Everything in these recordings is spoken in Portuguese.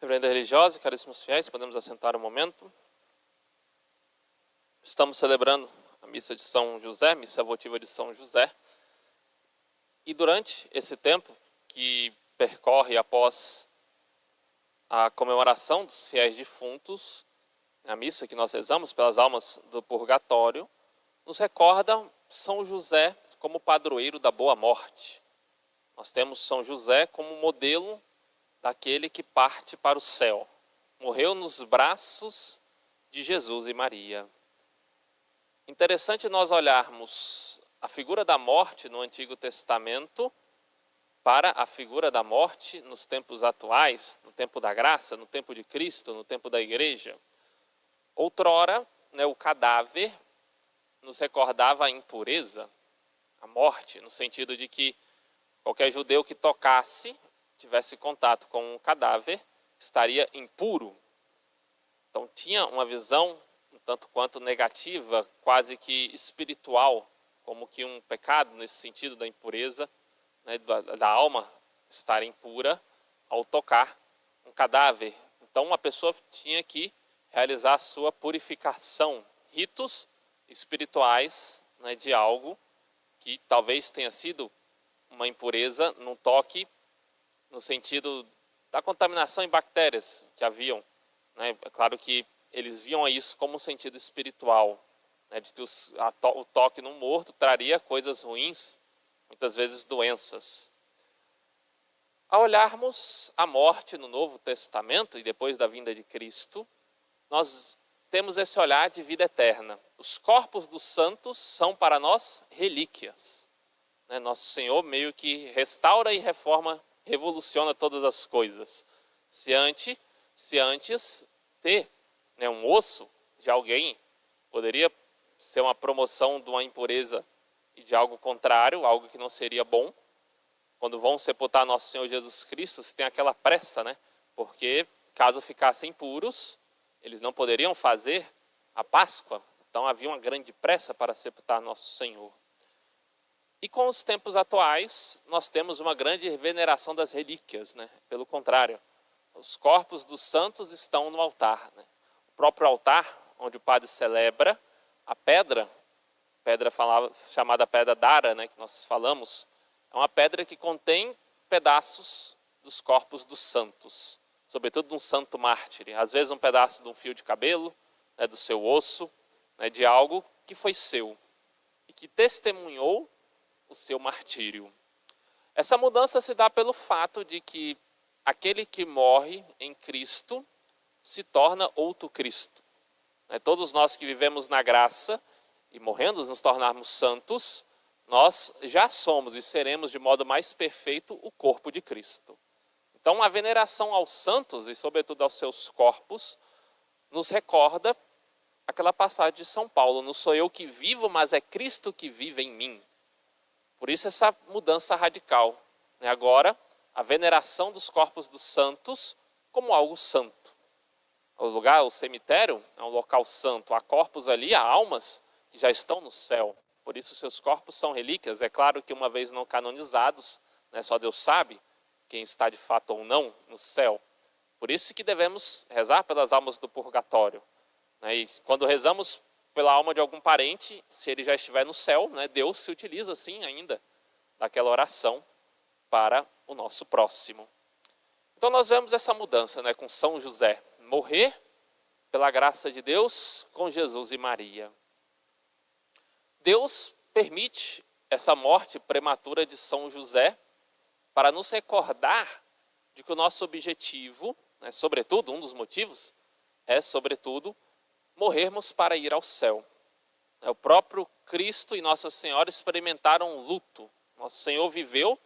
Reverenda religiosa, caríssimos fiéis, podemos assentar um momento. Estamos celebrando a missa de São José, missa votiva de São José. E durante esse tempo que percorre após a comemoração dos fiéis defuntos, a missa que nós rezamos pelas almas do purgatório, nos recorda São José como padroeiro da boa morte. Nós temos São José como modelo daquele que parte para o céu. Morreu nos braços de Jesus e Maria. Interessante nós olharmos a figura da morte no Antigo Testamento para a figura da morte nos tempos atuais, no tempo da graça, no tempo de Cristo, no tempo da igreja. Outrora, o cadáver nos recordava a impureza, a morte, no sentido de que qualquer judeu que tocasse, tivesse contato com um cadáver, estaria impuro. Então tinha uma visão um tanto quanto negativa, quase que espiritual, como que um pecado nesse sentido da impureza, da alma estar impura ao tocar um cadáver. Então uma pessoa tinha que realizar a sua purificação, ritos espirituais, de algo que talvez tenha sido uma impureza num toque, no sentido da contaminação em bactérias que haviam. É claro que eles viam isso como um sentido espiritual, de que o toque no morto traria coisas ruins, muitas vezes doenças. Ao olharmos a morte no Novo Testamento e depois da vinda de Cristo, nós temos esse olhar de vida eterna. Os corpos dos santos são para nós relíquias. Nosso Senhor meio que restaura e reforma, revoluciona todas as coisas. Se antes ter um osso de alguém poderia ser uma promoção de uma impureza e de algo contrário, algo que não seria bom. Quando vão sepultar nosso Senhor Jesus Cristo, se tem aquela pressa, porque caso ficassem puros, eles não poderiam fazer a Páscoa. Então havia uma grande pressa para sepultar nosso Senhor. E com os tempos atuais, nós temos uma grande veneração das relíquias. Pelo contrário, os corpos dos santos estão no altar. O próprio altar, onde o padre celebra, a pedra chamada pedra d'Ara, que nós falamos, é uma pedra que contém pedaços dos corpos dos santos, sobretudo de um santo mártir. Às vezes um pedaço de um fio de cabelo, do seu osso, de algo que foi seu e que testemunhou o seu martírio. Essa mudança se dá pelo fato de que aquele que morre em Cristo se torna outro Cristo. Todos nós que vivemos na graça e morrendo nos tornarmos santos, nós já somos e seremos de modo mais perfeito o corpo de Cristo. Então a veneração aos santos e sobretudo aos seus corpos nos recorda aquela passagem de São Paulo: não sou eu que vivo, mas é Cristo que vive em mim. Por isso essa mudança radical. Agora, a veneração dos corpos dos santos como algo santo. O cemitério é um local santo. Há corpos ali, há almas que já estão no céu. Por isso seus corpos são relíquias. É claro que uma vez não canonizados, só Deus sabe quem está de fato ou não no céu. Por isso que devemos rezar pelas almas do purgatório. E quando rezamos pela alma de algum parente, se ele já estiver no céu, Deus se utiliza assim ainda daquela oração para o nosso próximo. Então nós vemos essa mudança com São José, morrer pela graça de Deus com Jesus e Maria. Deus permite essa morte prematura de São José para nos recordar de que o nosso objetivo, sobretudo, um dos motivos, é sobretudo morrermos para ir ao céu. O próprio Cristo e Nossa Senhora experimentaram luto. Nosso Senhor viveu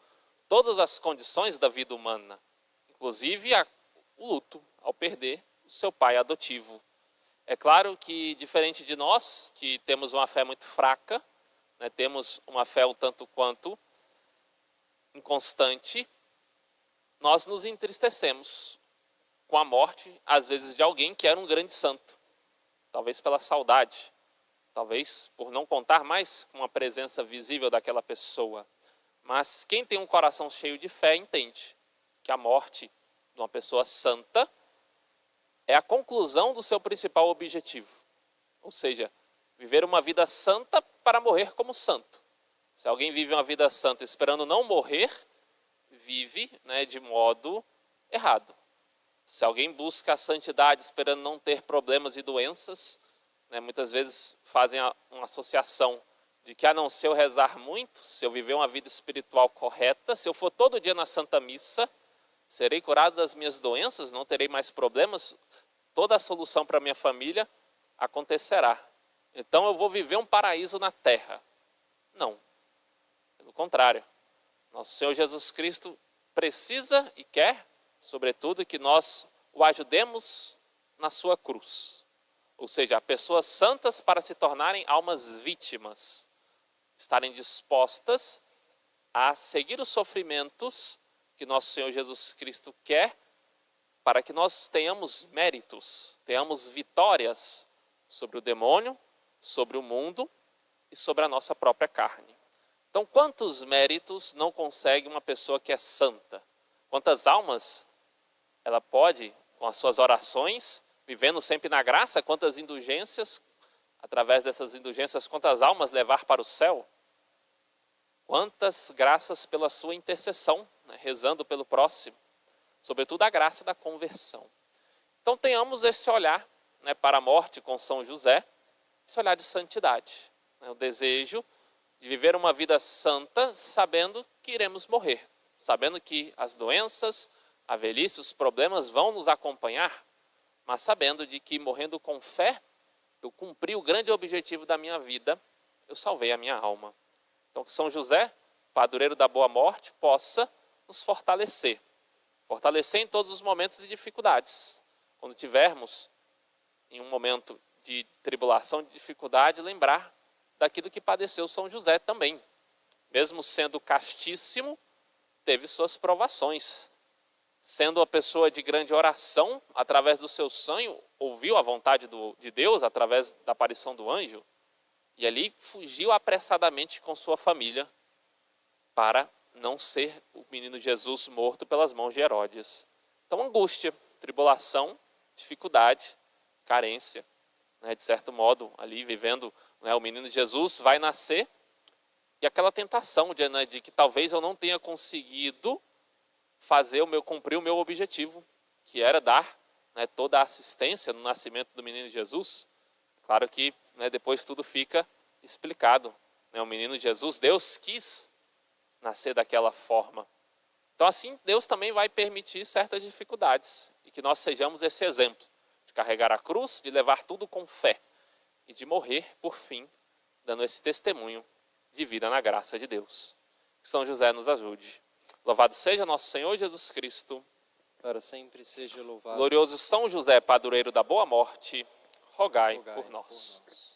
todas as condições da vida humana, inclusive o luto ao perder o seu pai adotivo. É claro que, diferente de nós, que temos uma fé muito fraca, temos uma fé um tanto quanto inconstante, nós nos entristecemos com a morte, às vezes, de alguém que era um grande santo. Talvez pela saudade, talvez por não contar mais com a presença visível daquela pessoa. Mas quem tem um coração cheio de fé entende que a morte de uma pessoa santa é a conclusão do seu principal objetivo. Ou seja, viver uma vida santa para morrer como santo. Se alguém vive uma vida santa esperando não morrer, vive, né, de modo errado. Se alguém busca a santidade esperando não ter problemas e doenças, né, muitas vezes fazem uma associação de que, a não ser eu rezar muito, se eu viver uma vida espiritual correta, se eu for todo dia na Santa Missa, serei curado das minhas doenças, não terei mais problemas, toda a solução para a minha família acontecerá. Então eu vou viver um paraíso na terra. Não, pelo contrário. Nosso Senhor Jesus Cristo precisa e quer, sobretudo, que nós o ajudemos na sua cruz. Ou seja, pessoas santas para se tornarem almas vítimas, estarem dispostas a seguir os sofrimentos que nosso Senhor Jesus Cristo quer, para que nós tenhamos méritos, tenhamos vitórias sobre o demônio, sobre o mundo e sobre a nossa própria carne. Então, quantos méritos não consegue uma pessoa que é santa? Quantas almas ela pode, com as suas orações, vivendo sempre na graça, quantas indulgências, através dessas indulgências, quantas almas levar para o céu? Quantas graças pela sua intercessão, né, rezando pelo próximo, sobretudo a graça da conversão. Então tenhamos esse olhar, né, para a morte com São José, esse olhar de santidade, né, o desejo de viver uma vida santa, sabendo que iremos morrer, sabendo que as doenças, a velhice, os problemas vão nos acompanhar, mas sabendo de que, morrendo com fé, eu cumpri o grande objetivo da minha vida, eu salvei a minha alma. Então que São José, padroeiro da boa morte, possa nos fortalecer. Fortalecer em todos os momentos de dificuldades. Quando tivermos em um momento de tribulação, de dificuldade, lembrar daquilo que padeceu São José também. Mesmo sendo castíssimo, teve suas provações. Sendo uma pessoa de grande oração, através do seu sonho, ouviu a vontade de Deus, através da aparição do anjo, e ali fugiu apressadamente com sua família, para não ser o menino Jesus morto pelas mãos de Herodes. Então, angústia, tribulação, dificuldade, carência, né, de certo modo, ali vivendo, né, o menino Jesus vai nascer, e aquela tentação de que talvez eu não tenha conseguido cumprir o meu objetivo, que era dar, né, toda a assistência no nascimento do menino Jesus. Claro que, né, depois tudo fica explicado. Né, o menino Jesus, Deus quis nascer daquela forma. Então assim, Deus também vai permitir certas dificuldades, e que nós sejamos esse exemplo, de carregar a cruz, de levar tudo com fé, e de morrer, por fim, dando esse testemunho de vida na graça de Deus. Que São José nos ajude. Louvado seja nosso Senhor Jesus Cristo. Para sempre seja louvado. Glorioso São José, padroeiro da boa morte, rogai por nós.